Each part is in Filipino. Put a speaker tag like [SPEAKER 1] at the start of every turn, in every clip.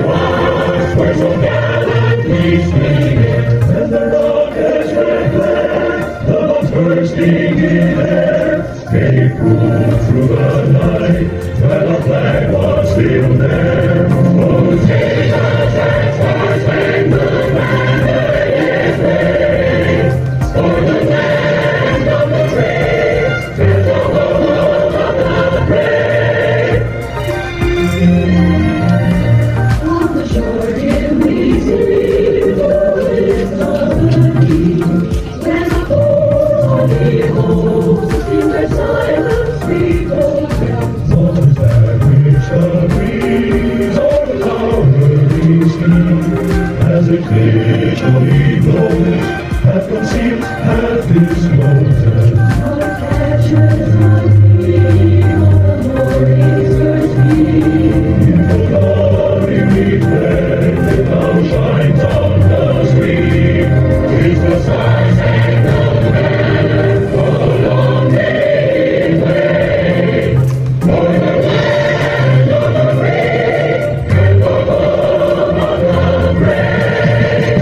[SPEAKER 1] was, were so gallantly swinging, and the rocket's red glare, the bombs bursting in air, gave proof through the night that our flag was still there. Oh, take the Star-Spangled Banner is waved for the land of the brave, and the home of the brave. On the shore did we see the voice of the deep, when the holy hosts in their silence proclaimed, songs that wish the breeze o'er the towering steep, as it victory blows, hath concealed, hath disclosed. Our catches of thee, on the morning's first beam, in full glory reflected, now shines on the stream. Is the Star-Spangled Banner for the long day wave, for the land of the brave, and for the home of the brave.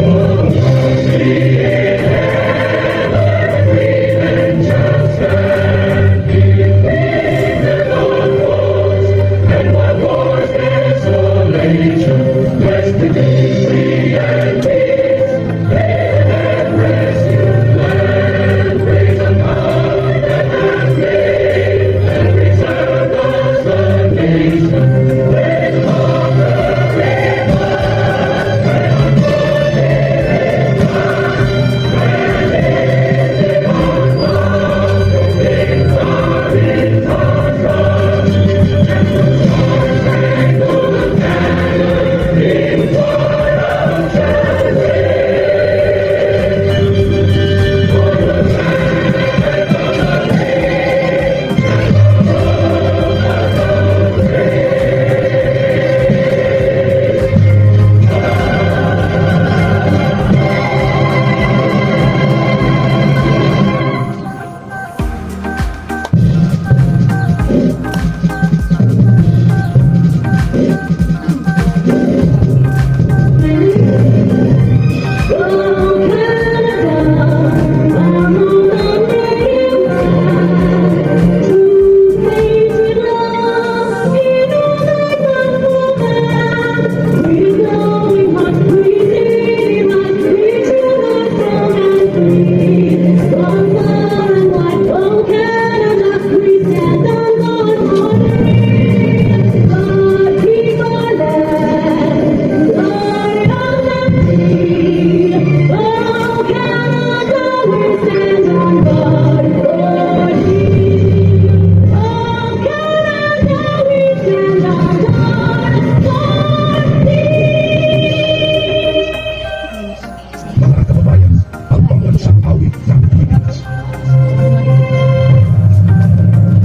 [SPEAKER 1] Oh, mercy in heaven, revenge stand between the dawn wars, and while war's desolation, blessed the victory and peace, they have rescued land, praise and power that has made, and preserved us the nation, when of the brave blood, when unfortunate times, when lifted on love, things are in contrast, and the Star-Spangled Banner in triumph shall wave, for the land of the brave, and the home of the brave.
[SPEAKER 2] Mga kababayan, ang pambansang awit ng Pilipinas.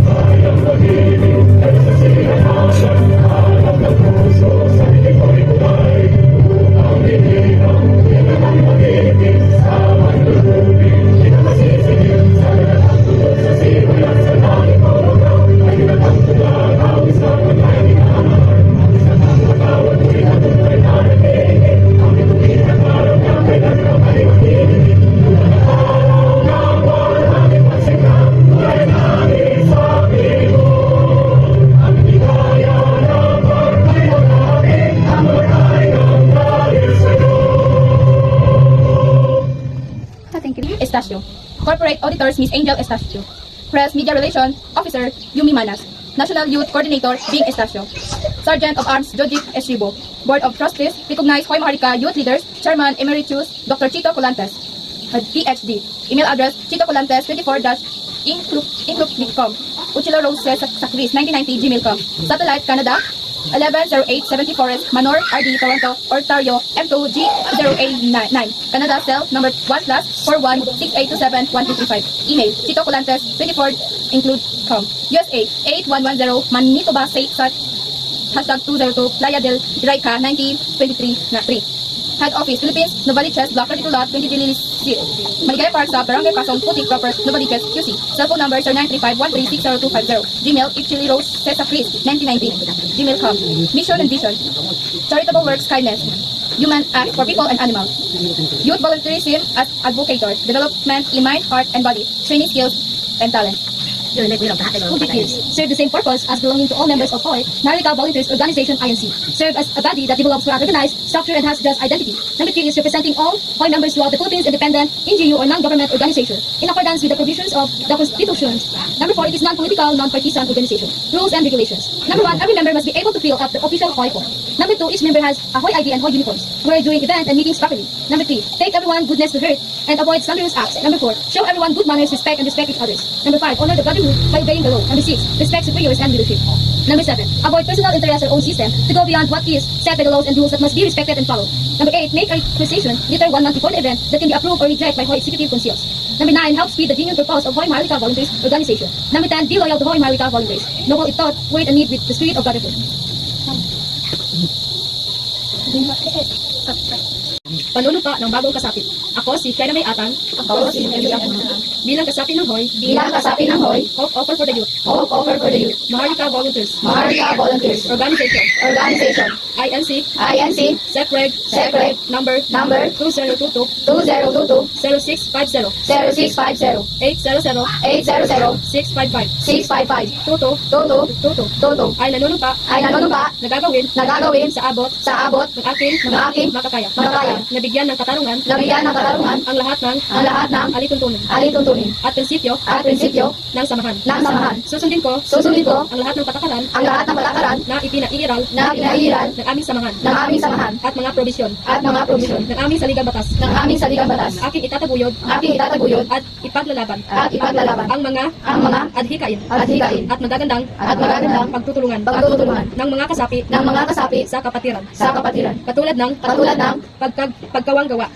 [SPEAKER 1] Kayang magiging ay sa sinamanan, hanap ng puso sa ikaw'y buhay, upang hinihang pinamang magiging sa mandulubin, pinamasisigil sa lahat ang tulog sa simulan sa langit o lugaw, ay pinatangtulang awis na pagkainaan, ang isang ang pagkawat mo'y natuloy na nagiging, ang ituwin at araw na kailan ka ay magiging, ang araw na buwan aming pagsikap, ay nangis sa pigo, ang hindi kaya ng pagkayo natin, ang maray ng dahil sa'yo.
[SPEAKER 3] Thank you. Estacio. Corporate Auditors, Miss Angel Estacio. Press Media Relation Officer, Yumi Manas. National Youth Coordinator, Bing Estacio. Sergeant of Arms, Jojic Esribo. Board of Trustees, recognized Hoy Maharlika Youth Leaders, Chairman Emeritus, Dr. Chito Colantes. PhD. Email address, chitocolantes24-include.com. Uchila Roses Sacris, 1990, gmail.com. Satellite, Canada, 110870 Forest, Manor, RD, Toronto, Ontario, M2G0A9. Canada, cell number 1+4168271235. Email, chitocolantes24include.com. USA, 8110, Manitoba, Sat, #202, Playa del Raica, 1923 na 3. Head Office, Philippines, Novaliches, Block 32 Lot, 20 Dililis Street. Maligaya Park sa Barangay Pasong, Putik Proper, Novaliches, QC. Cellphone number 0935-1360250. Gmail, Ichili Rose, Cesa Chris, 1990. Gmail.com. Mission and Vision. Charitable Works, Kindness. Human Act for People and Animals. Youth Volunteerism as Advocator. Development in Mind, Heart, and Body. Training Skills and Talent.
[SPEAKER 4] Who details serve the same purpose as belonging to all members of HOY, Maharlika Volunteers Organization INC. Serve as a body that develops for an organized structure and has just identity. Number 3 is representing all HOY members throughout the Philippines independent, NGO or non-government organization in accordance with the provisions of the Constitution. Number 4, it is non-political, non-partisan organization. Rules and regulations. Number 1, every member must be able to fill up the official HOY form. Number 2, each member has a HOY ID and HOY uniforms. Wear during events and meetings properly. Number 3, take everyone goodness to hurt and avoid slanderous acts. Number 4, show everyone good manners, respect, and respect each others. Number 5, honor the brotherhood by obeying the law. Number 6, respect superiors and leadership. Number 7, avoid personal interest or own system to go beyond what is set by the laws and rules that must be respected and followed. Number 8, make a requisition later 1 month before the event that can be approved or rejected by HOY executive councils. Number 9, help speed the genuine purpose of HOY Maharlika Volunteers Organization. Number 10, be loyal to HOY Maharlika Volunteers. Noble if thought, word and need with the spirit of brotherhood. Panunumpa ng bagong kasapit. Ako si Kena May Atang.
[SPEAKER 3] Ako si Emily Atang.
[SPEAKER 4] Bilang kasapit ng HOY.
[SPEAKER 3] Bilang kasapit ng HOY.
[SPEAKER 4] Hope offer for the youth.
[SPEAKER 3] Hope offer for the youth.
[SPEAKER 4] Maharlika Volunteers.
[SPEAKER 3] Maharlika Volunteers.
[SPEAKER 4] Organization.
[SPEAKER 3] Organization.
[SPEAKER 4] INC.
[SPEAKER 3] INC.
[SPEAKER 4] SECREG.
[SPEAKER 3] SECREG.
[SPEAKER 4] Number.
[SPEAKER 3] 2022.
[SPEAKER 4] 2022. 0650.
[SPEAKER 3] 0650.
[SPEAKER 4] 800.
[SPEAKER 3] 800.
[SPEAKER 4] 655.
[SPEAKER 3] 655.
[SPEAKER 4] Tuto.
[SPEAKER 3] Tuto.
[SPEAKER 4] Tuto.
[SPEAKER 3] Tuto.
[SPEAKER 4] Ay nanunumpa.
[SPEAKER 3] Ay nanunumpa.
[SPEAKER 4] Nagagawin. Sa abot.
[SPEAKER 3] Sa abot.
[SPEAKER 4] Ng aking. Makakaya.
[SPEAKER 3] Makakaya.
[SPEAKER 4] Nabigyan ng katarungan.
[SPEAKER 3] Nabigyan ng katarungan.
[SPEAKER 4] Ang lahat ng. Alituntunin.
[SPEAKER 3] Alituntunin.
[SPEAKER 4] At prinsipyo.
[SPEAKER 3] Ng
[SPEAKER 4] samahan.
[SPEAKER 3] samahan.
[SPEAKER 4] Susundin ko.
[SPEAKER 3] Ang
[SPEAKER 4] lahat ng patakaran.
[SPEAKER 3] patakaran.
[SPEAKER 4] Na ipinairal.
[SPEAKER 3] Ng
[SPEAKER 4] aming samahan.
[SPEAKER 3] samahan.
[SPEAKER 4] At mga probisyon.
[SPEAKER 3] Provision.
[SPEAKER 4] Ng aming saligang batas.
[SPEAKER 3] Ng saligang batas.
[SPEAKER 4] Aking itataguyod.
[SPEAKER 3] At
[SPEAKER 4] ipaglalaban.
[SPEAKER 3] ipaglalaban.
[SPEAKER 4] Ang mga. Adhikain.
[SPEAKER 3] Hikain.
[SPEAKER 4] At magagandang. Pagtutulungan. Ng mga kasapi. Sa kapatiran. Katulad ng. Pagkawang gawa.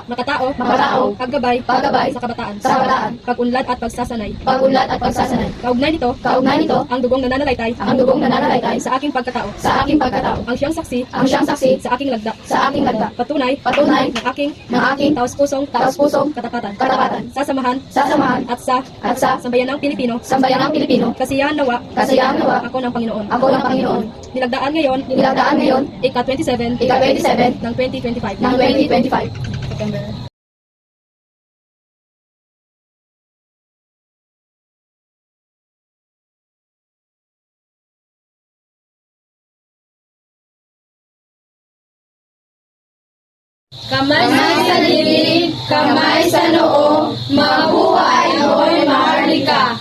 [SPEAKER 4] Makatao. Paggabay. Sa kabataan. Pag-unlad at pagsasanay. Kaugnay nito. Ang dugong nananalaytay. Sa aking pagkatao. Ang siyang saksi. Sa aking lagda. Patunay. Ng aking taos-pusong. Katapatan. Sasamahan. At sa sambayanang Pilipino. Kasiyahan nawa. Ako ng Panginoon. Nilagdaan ngayon. Ika-27. Ng 2025. September.
[SPEAKER 3] Kamay sa lilig, kamay sa noo, mabuhay HOY Maharlika.